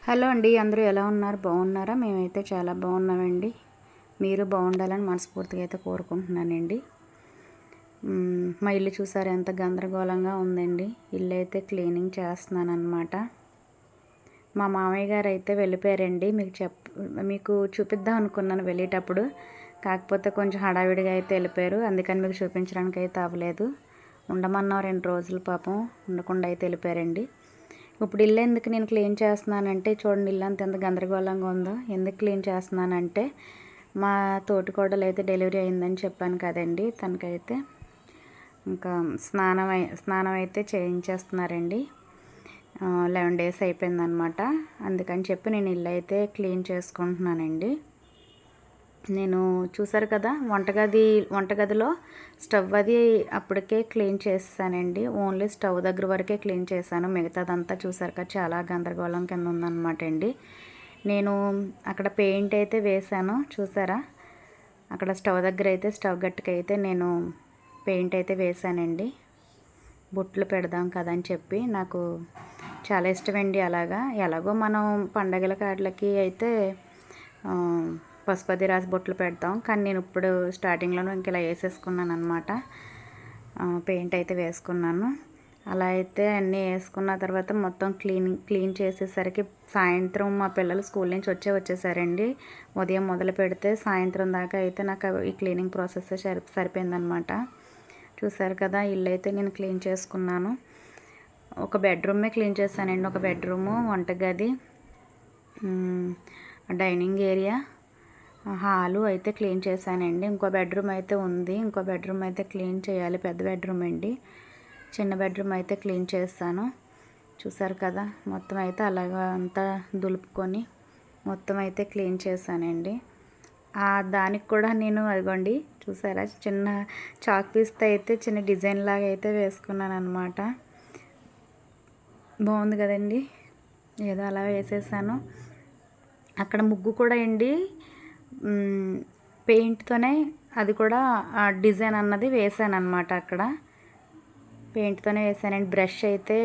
Hello అండి, అందరూ ఎలా ఉన్నారు? బాగున్నారా? మేమైతే చాలా బాగున్నామండి. మీరు బాగుండాలని మనస్ఫూర్తిగా అయితే కోరుకుంటున్నానండి. మా ఇల్లు చూసారు ఎంత గందరగోళంగా ఉందండి. ఇల్లు అయితే క్లీనింగ్ చేస్తున్నాను అనమాట. మా మామయ్య గారు అయితే వెళ్ళిపోయారండి. మీకు చూపిద్దాం అనుకున్నాను వెళ్ళేటప్పుడు, కాకపోతే కొంచెం హడావిడిగా అయితే వెళ్ళిపోయారు. అందుకని మీకు చూపించడానికి అయితే అవ్వలేదు. ఉండమన్నా 2 రోజులు పాపం ఉండకుండా అయితే వెళ్ళిపోయారండి. ఇప్పుడు ఇల్లు ఎందుకు నేను క్లీన్ చేస్తున్నానంటే, చూడండి ఇల్లు అంత ఎంత గందరగోళంగా ఉందో. ఎందుకు క్లీన్ చేస్తున్నానంటే, మా తోటికోడలు అయితే డెలివరీ అయిందని చెప్పాను కదండి. తనకైతే ఇంకా స్నానం అయితే చేయించేస్తున్నారండి. 11 days అయిపోయిందనమాట. అందుకని చెప్పి నేను ఇల్లు అయితే క్లీన్ చేసుకుంటున్నానండి. నేను చూసారు కదా, వంటగదిలో స్టవ్ అది అప్పటికే క్లీన్ చేసానండి. ఓన్లీ స్టవ్ దగ్గర వరకే క్లీన్ చేశాను. మిగతాదంతా చూసారు కదా, చాలా గందరగోళం కింద ఉందన్నమాట అండి. నేను అక్కడ పెయింట్ అయితే వేశాను చూసారా. అక్కడ స్టవ్ దగ్గర అయితే స్టవ్ గట్టుకైతే నేను పెయింట్ అయితే వేశానండి. బొట్లు పెడదాం కదా అని చెప్పి నాకు చాలా ఇష్టమండి. ఎలాగో మనం పండగల కాట్లకి అయితే పసుపది రాసి బొట్లు పెడతాం. కానీ నేను ఇప్పుడు స్టార్టింగ్లోనే ఇంక ఇలా వేసేసుకున్నాను అనమాట. పెయింట్ అయితే వేసుకున్నాను. అలా అయితే అన్నీ వేసుకున్న తర్వాత మొత్తం క్లీన్ చేసేసరికి సాయంత్రం మా పిల్లలు స్కూల్ నుంచి వచ్చేసారండి. ఉదయం మొదలు పెడితే సాయంత్రం దాకా అయితే నాకు ఈ క్లీనింగ్ ప్రాసెస్ సరిపోయిందనమాట. చూసారు కదా, ఇల్లు అయితే నేను క్లీన్ చేసుకున్నాను. ఒక బెడ్రూమే క్లీన్ చేశానండి. ఒక బెడ్రూము, వంటగది, డైనింగ్ ఏరియా, హాలు అయితే క్లీన్ చేశానండి. ఇంకో బెడ్రూమ్ అయితే ఉంది. ఇంకో బెడ్రూమ్ అయితే క్లీన్ చేయాలి. పెద్ద బెడ్రూమ్ అండి. చిన్న బెడ్రూమ్ అయితే క్లీన్ చేస్తాను. చూసారు కదా, మొత్తం అయితే అలాగా అంతా దులుపుకొని మొత్తం అయితే క్లీన్ చేశానండి. దానికి కూడా నేను అదిగోండి చూసారా, చిన్న చాక్ పీస్తో అయితే చిన్న డిజైన్ లాగా అయితే వేసుకున్నాను అనమాట. బాగుంది కదండి. ఏదో అలా వేసేసాను. అక్కడ ముగ్గు కూడా అండి పెయింట్తోనే అది కూడా డిజైన్ అన్నది వేసాను అనమాట. అక్కడ పెయింట్తోనే వేసానండి. బ్రష్ అయితే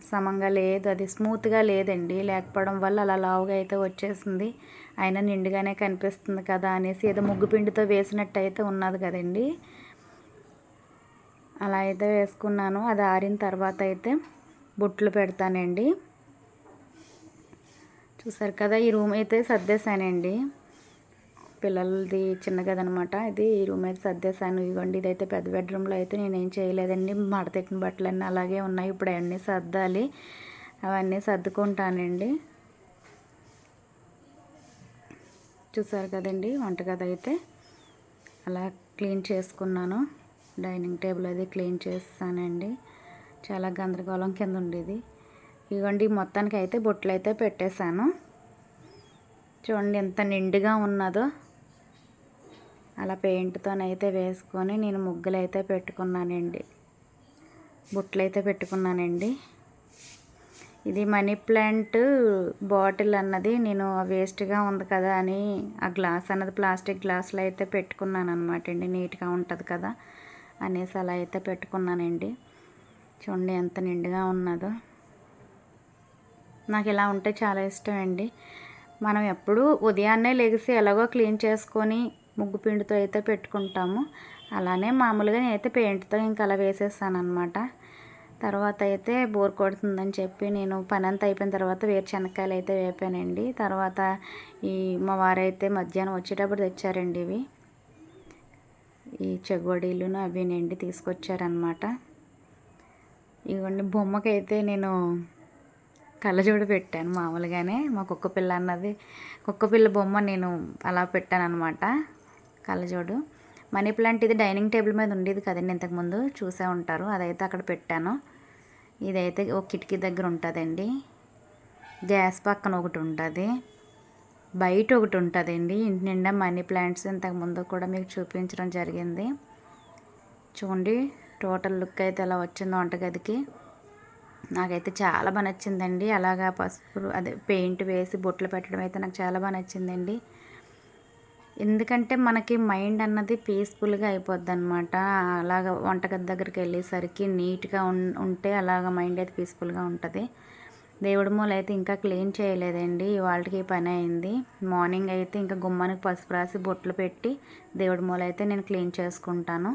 సమంగా లేదు, అది స్మూత్గా లేదండి. లేకపోవడం వల్ల అలా లావుగా అయితే వచ్చేసింది. అయినా నిండుగానే కనిపిస్తుంది కదా అనేసి ఏదో ముగ్గు పిండితో వేసినట్టు అయితే ఉన్నది కదండి. అలా అయితే వేసుకున్నాను. అది ఆరిన తర్వాత అయితే బొట్లు పెడతానండి. చూసారు కదా, ఈ రూమ్ అయితే సర్దేశానండి. పిల్లలది చిన్న గది అనమాట. ఈ రూమ్ అయితే సర్దేశాను. ఇవ్వండి, ఇదైతే పెద్ద బెడ్రూమ్లో అయితే నేనేం చేయలేదండి. మడతెట్టిన బట్టలన్నీ అలాగే ఉన్నాయి. ఇప్పుడు అవన్నీ సర్దాలి. అవన్నీ సర్దుకుంటానండి. చూసారు కదండి, వంటగది అయితే అలా క్లీన్ చేసుకున్నాను. డైనింగ్ టేబుల్ అది క్లీన్ చేస్తానండి. చాలా గందరగోళం కింద ఉండేది. ఇవ్వండి, మొత్తానికి అయితే బొట్లు అయితే పెట్టేశాను. చూడండి ఎంత నిండుగా ఉన్నదో. అలా పెయింట్తోనైతే వేసుకొని నేను ముగ్గులు అయితే పెట్టుకున్నానండి. బొట్లు అయితే పెట్టుకున్నానండి. ఇది మనీ ప్లాంట్ బాటిల్ అన్నది నేను వేస్ట్గా ఉంది కదా అని ఆ గ్లాస్ అన్నది ప్లాస్టిక్ గ్లాసులో అయితే పెట్టుకున్నాను అనమాట అండి. నీట్గా ఉంటుంది కదా అనేసి అలా అయితే పెట్టుకున్నానండి. చూడండి ఎంత నిండుగా ఉన్నదో. నాకు ఇలా ఉంటే చాలా ఇష్టం అండి. మనం ఎప్పుడూ ఉదయాన్నే లెగిసి ఎలాగో క్లీన్ చేసుకొని ముగ్గు పిండితో అయితే పెట్టుకుంటాము. అలానే మామూలుగా నేనైతే పెయింట్తో ఇంకా అలా వేసేసాను అనమాట. తర్వాత అయితే బోర్ కొడుతుందని చెప్పి నేను పని అంతా అయిపోయిన తర్వాత వేరుశనక్కాయలు అయితే వేపానండి. తర్వాత మా వారైతే మధ్యాహ్నం వచ్చేటప్పుడు తెచ్చారండి ఈ చెగోడీలును అవినండి తీసుకొచ్చారనమాట. ఇవ్వండి, బొమ్మకైతే నేను కళ్ళజోడు పెట్టాను మామూలుగానే. మా కుక్కపిల్ల బొమ్మ నేను అలా పెట్టాను అనమాట, కళ్ళజోడు. మనీ ప్లాంట్ ఇది డైనింగ్ టేబుల్ మీద ఉండేది కదండి, ఇంతకుముందు చూసే ఉంటారు. అదైతే అక్కడ పెట్టాను. ఇదైతే ఒక కిటికీ దగ్గర ఉంటుందండి. గ్యాస్ పక్కన ఒకటి ఉంటుంది, బయట ఒకటి ఉంటుందండి. ఇంటి నిండా మనీ ప్లాంట్స్ ఇంతకుముందు కూడా మీకు చూపించడం జరిగింది. చూడండి టోటల్ లుక్ అయితే ఎలా వచ్చిందో వంటగదికి. నాకైతే చాలా బాగా నచ్చిందండి. అలాగా పెయింట్ వేసి బొట్లు పెట్టడం అయితే నాకు చాలా బాగా నచ్చిందండి. ఎందుకంటే మనకి మైండ్ అన్నది పీస్ఫుల్గా అయిపోద్ది అనమాట. అలాగ వంటగది దగ్గరికి వెళ్ళేసరికి నీట్గా ఉంటే అలాగ మైండ్ అయితే పీస్ఫుల్గా ఉంటుంది. దేవుడి మూల అయితే ఇంకా క్లీన్ చేయలేదండి, ఇవాళకి పని అయింది. మార్నింగ్ అయితే ఇంకా గుమ్మానికి పసుపు రాసి బొట్లు పెట్టి దేవుడి మూల అయితే నేను క్లీన్ చేసుకుంటాను.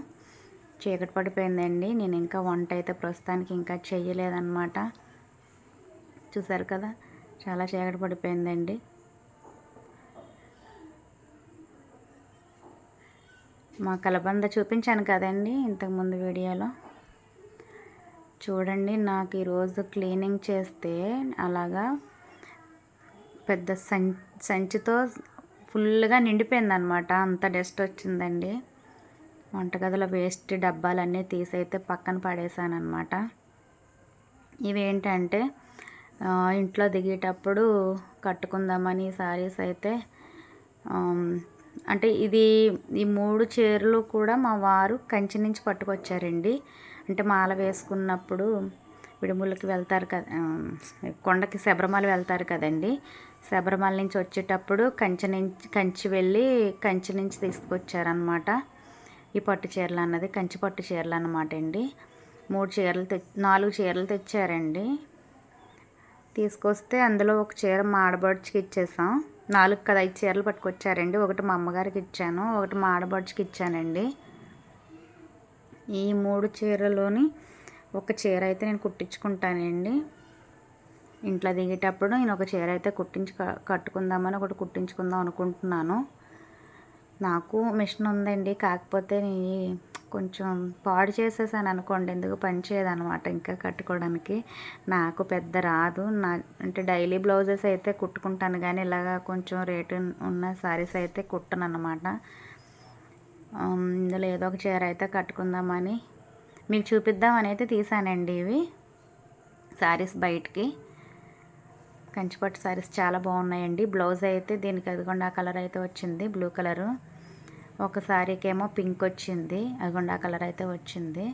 చీకటి పడిపోయిందండి, నేను ఇంకా వంట అయితే ప్రస్తుతానికి ఇంకా చెయ్యలేదన్నమాట. చూసారు కదా, చాలా చీకటి పడిపోయిందండి. మా కలబంద చూపించాను కదండి ఇంతకుముందు వీడియోలో. చూడండి, నాకు ఈరోజు క్లీనింగ్ చేస్తే అలాగా పెద్ద సంచితో ఫుల్గా నిండిపోయిందనమాట. అంత డస్ట్ వచ్చిందండి. వంటగదిలో వేస్ట్ డబ్బాలన్నీ తీసైతే పక్కన పడేసాను అనమాట. ఇవేంటంటే ఇంట్లో దిగేటప్పుడు కట్టుకుందామని సారీస్ అయితే, అంటే ఈ 3 చీరలు కూడా మా వారు కంచి నుంచి పట్టుకొచ్చారండి. అంటే మాల వేసుకున్నప్పుడు విడుములకి వెళ్తారు కదా, కొండకి శబరిమల వెళ్తారు కదండి. శబరిమల నుంచి వచ్చేటప్పుడు కంచి వెళ్ళి కంచి నుంచి తీసుకొచ్చారనమాట. ఈ పట్టు చీరలు అన్నది కంచి పట్టు చీరలు అన్నమాట అండి. 4 చీరలు తెచ్చారండి. తీసుకొస్తే అందులో ఒక చీర మా ఆడబడుచుకి ఇచ్చేసాం. 4 కదా 5 చీరలు పట్టుకొచ్చారండి. ఒకటి మా అమ్మగారికి ఇచ్చాను, ఒకటి మా ఆడబడుచుకి ఇచ్చానండి. ఈ 3 చీరలోని ఒక చీర అయితే నేను కుట్టించుకుంటానండి. ఇంట్లో దిగేటప్పుడు నేను ఒక చీర అయితే కట్టుకుందామని ఒకటి కుట్టించుకుందాం అనుకుంటున్నాను. నాకు మిషన్ ఉందండి, కాకపోతే కొంచెం పాడు చేసేసాను అనుకోండి, ఎందుకు పని చేయదనమాట ఇంకా కట్టుకోవడానికి. నాకు పెద్ద రాదు. అంటే డైలీ బ్లౌజెస్ అయితే కుట్టుకుంటాను, కానీ ఇలాగా కొంచెం రేటు ఉన్న శారీస్ అయితే కుట్టను అనమాట. ఇందులో ఏదో ఒక చీర అయితే కట్టుకుందామని మీకు చూపిద్దామని అయితే తీసానండి. ఇవి శారీస్ బయటికి కంచిపట్టు శారీస్ చాలా బాగున్నాయండి. బ్లౌజ్ అయితే దీనికి అదిగొండ కలర్ అయితే వచ్చింది, బ్లూ కలరు. ఒక శారీకి ఏమో పింక్ వచ్చింది, అదిగొండ కలర్ అయితే వచ్చింది.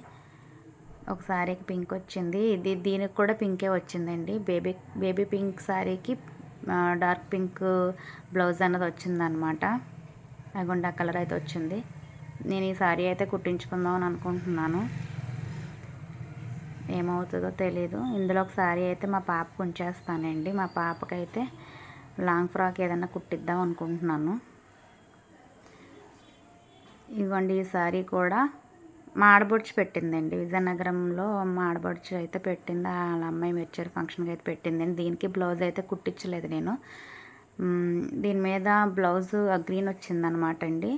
ఒక శారీకి పింక్ వచ్చింది, దీనికి కూడా పింకే వచ్చిందండి. బేబీ పింక్ శారీకి డార్క్ పింక్ బ్లౌజ్ అన్నది వచ్చిందనమాట. అదిగొండ కలర్ అయితే వచ్చింది. నేను ఈ శారీ అయితే కుట్టించుకుందాం అని అనుకుంటున్నాను, ఏమవుతుందో తెలీదు. ఇందులో ఒక శారీ అయితే మా పాపకు ఉంచేస్తానండి. మా పాపకైతే లాంగ్ ఫ్రాక్ ఏదైనా కుట్టిద్దాం అనుకుంటున్నాను. ఇదిగోండి, ఈ శారీ కూడా మా ఆడబడుచు పెట్టిందండి. విజయనగరంలో మా ఆడబడుచు అయితే పెట్టింది. వాళ్ళ అమ్మాయి మెచ్యూర్ ఫంక్షన్కి అయితే పెట్టిందండి. దీనికి బ్లౌజ్ అయితే కుట్టించలేదు నేను. దీని మీద బ్లౌజ్ గ్రీన్ వచ్చిందనమాట అండి.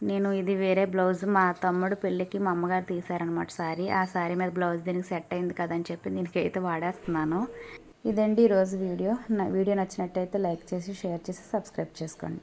నేను ఇది వేరే బ్లౌజ్ మా తమ్ముడు పెళ్ళికి మా అమ్మగారు తీశారనమాట శారీ. ఆ శారీ మీద బ్లౌజ్ దీనికి సెట్ అయింది కదని చెప్పి దీనికి అయితే వాడేస్తున్నాను. ఇదండి ఈరోజు వీడియో. నా వీడియో నచ్చినట్టయితే లైక్ చేసి, షేర్ చేసి, సబ్స్క్రైబ్ చేసుకోండి.